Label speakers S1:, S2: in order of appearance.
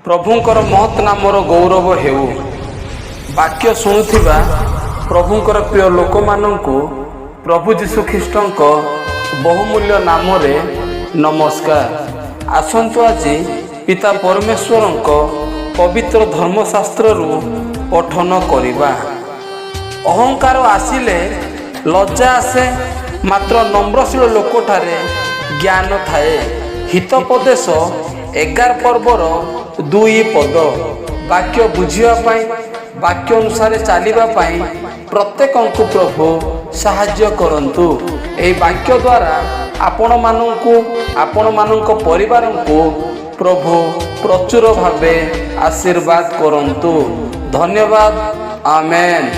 S1: प्रभुंकर महत् नामर गौरव हेउ। वाक्य शुणुथिबा प्रभुंकर प्रिय लोक मानंकु प्रभु जीशु ख्रीष्टंक बहुमूल्य नाम रे नमस्कार। आसंतु आज पिता परमेश्वरंक पवित्र धर्मशास्त्र रु पठन करिबा। अहंकार आसिले लज्जा आसे, मात्र नम्रशील लोकठारे ज्ञान थाए। हितोपदेश 11 पर्वर 2 पद। वाक्य बुझिबा पाई, वाक्य अनुसार चलिबा पाई प्रत्येक प्रभु साहाय्य करंतु। एही वाक्य द्वारा आपण मानक परिवार को प्रभु प्रचुर भावे आशीर्वाद करंतु। धन्यवाद। आमेन।